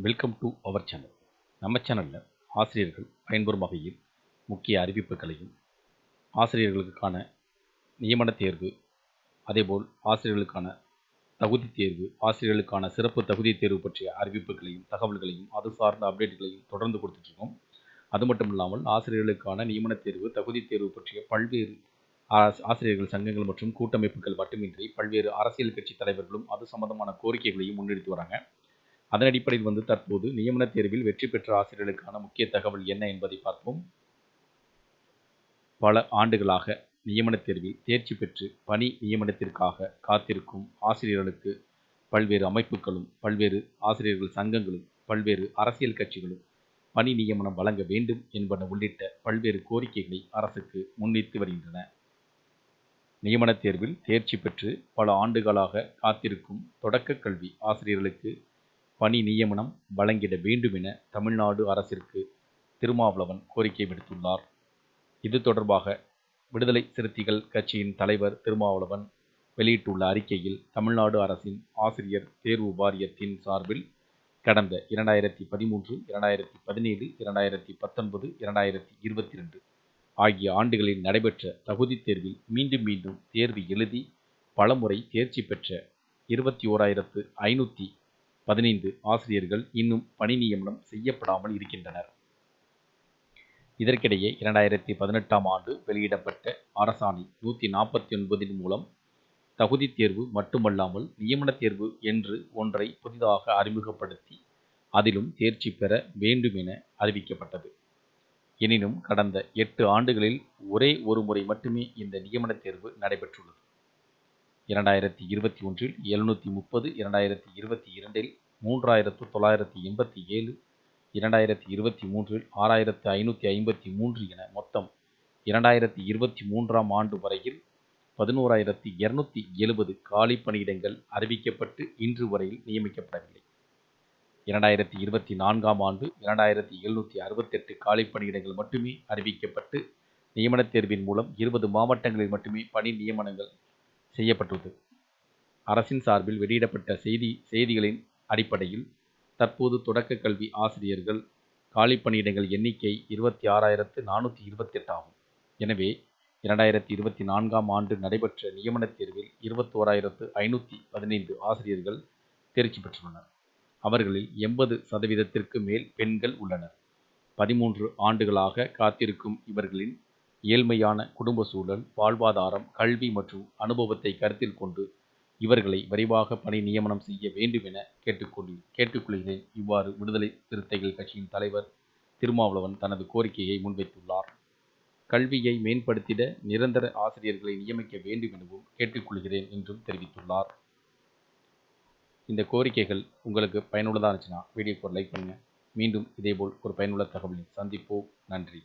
Welcome to our channel. நம்ம சேனலில் ஆசிரியர்கள் பயன்பெறும் வகையில் முக்கிய அறிவிப்புகளையும், ஆசிரியர்களுக்கான நியமன தேர்வு, அதேபோல் ஆசிரியர்களுக்கான தகுதி தேர்வு, ஆசிரியர்களுக்கான சிறப்பு தகுதி தேர்வு பற்றிய அறிவிப்புகளையும், தகவல்களையும், அது சார்ந்த அப்டேட்டுகளையும் தொடர்ந்து கொடுத்துட்ருக்கோம். அது மட்டும் இல்லாமல் ஆசிரியர்களுக்கான நியமன தேர்வு, தகுதி தேர்வு பற்றிய பல்வேறு ஆசிரியர்கள் சங்கங்கள் மற்றும் கூட்டமைப்புகள் மட்டுமின்றி பல்வேறு அரசியல் கட்சி தலைவர்களும் அது சம்பந்தமான கோரிக்கைகளையும் முன்னெடுத்து வராங்க. அதன் அடிப்படையில் தற்போது நியமன தேர்வில் வெற்றி பெற்ற ஆசிரியர்களுக்கான முக்கிய தகவல் என்ன என்பதை பார்ப்போம். பல ஆண்டுகளாக நியமன தேர்வில் தேர்ச்சி பெற்று பணி நியமனத்திற்காக காத்திருக்கும் ஆசிரியர்களுக்கு பல்வேறு அமைப்புகளும், பல்வேறு ஆசிரியர்கள் சங்கங்களும், பல்வேறு அரசியல் கட்சிகளும் பணி நியமனம் வழங்க வேண்டும் என்பன உள்ளிட்ட பல்வேறு கோரிக்கைகளை அரசுக்கு முன்வைத்து வருகின்றன. நியமன தேர்வில் தேர்ச்சி பெற்று பல ஆண்டுகளாக காத்திருக்கும் தொடக்க கல்வி ஆசிரியர்களுக்கு பணி நியமனம் வழங்கிட வேண்டும் என தமிழ்நாடு அரசிற்கு திருமாவளவன் கோரிக்கை விடுத்துள்ளார். இது தொடர்பாக விடுதலை சிறுத்தைகள் கட்சியின் தலைவர் திருமாவளவன் வெளியிட்டுள்ள அறிக்கையில், தமிழ்நாடு அரசின் ஆசிரியர் தேர்வு வாரியத்தின் சார்பில் கடந்த 2013, 2017, 2019, 2022 ஆகிய ஆண்டுகளில் நடைபெற்ற தகுதி தேர்வில் மீண்டும் தேர்வு எழுதி பலமுறை தேர்ச்சி பெற்ற 21,515 ஆசிரியர்கள் இன்னும் பணி நியமனம் செய்யப்படாமல் இருக்கின்றனர். இதற்கிடையே 2018ஆம் ஆண்டு வெளியிடப்பட்ட அரசாணை 149 மூலம் தகுதி தேர்வு மட்டுமல்லாமல் நியமன தேர்வு என்று ஒன்றை புதிதாக அறிமுகப்படுத்தி அதிலும் தேர்ச்சி பெற வேண்டும் என அறிவிக்கப்பட்டது. எனினும் கடந்த 8 ஆண்டுகளில் ஒரே ஒரு முறை மட்டுமே இந்த நியமன தேர்வு நடைபெற்றுள்ளது. 2021இல் 730, 2022இல் 3987, 2023இல் 6553 என மொத்தம் 2023ஆம் ஆண்டு வரையில் 11,270 காலி பணியிடங்கள் அறிவிக்கப்பட்டு இன்று வரையில் நியமிக்கப்படவில்லை. 2024ஆம் ஆண்டு 2,768 காலி பணியிடங்கள் மட்டுமே அறிவிக்கப்பட்டு நியமன தேர்வின் மூலம் 20 மாவட்டங்களில் மட்டுமே பணி நியமனங்கள் செய்யப்பட்டுள்ளது. அரசின் சார்பில் வெளியிடப்பட்ட செய்திகளின் அடிப்படையில் தற்போது தொடக்க கல்வி ஆசிரியர்கள் காலி பணியிடங்கள் எண்ணிக்கை 26,428 ஆகும். எனவே 2024ஆம் ஆண்டு நடைபெற்ற நியமன தேர்வில் 21,515 ஆசிரியர்கள் தேர்ச்சி பெற்றுள்ளனர். அவர்களில் 80% மேல் பெண்கள் உள்ளனர். 13 ஆண்டுகளாக காத்திருக்கும் இவர்களின் ஏழ்மையான குடும்ப சூழல், வாழ்வாதாரம், கல்வி மற்றும் அனுபவத்தை கருத்தில் கொண்டு இவர்களை விரைவாக பணி நியமனம் செய்ய வேண்டும் என கேட்டுக்கொள்கிறேன். இவ்வாறு விடுதலை சிறுத்தைகள் கட்சியின் தலைவர் திருமாவளவன் தனது கோரிக்கையை முன்வைத்துள்ளார். கல்வியை மேம்படுத்திட நிரந்தர ஆசிரியர்களை நியமிக்க வேண்டும் எனவும் கேட்டுக்கொள்கிறேன் என்றும் தெரிவித்துள்ளார். இந்த கோரிக்கைகள் உங்களுக்கு பயனுள்ளதாக இருந்துச்சுன்னா வீடியோக்கு ஒரு லைக் பண்ணுங்கள். மீண்டும் இதேபோல் ஒரு பயனுள்ள தகவலில் சந்திப்போம். நன்றி.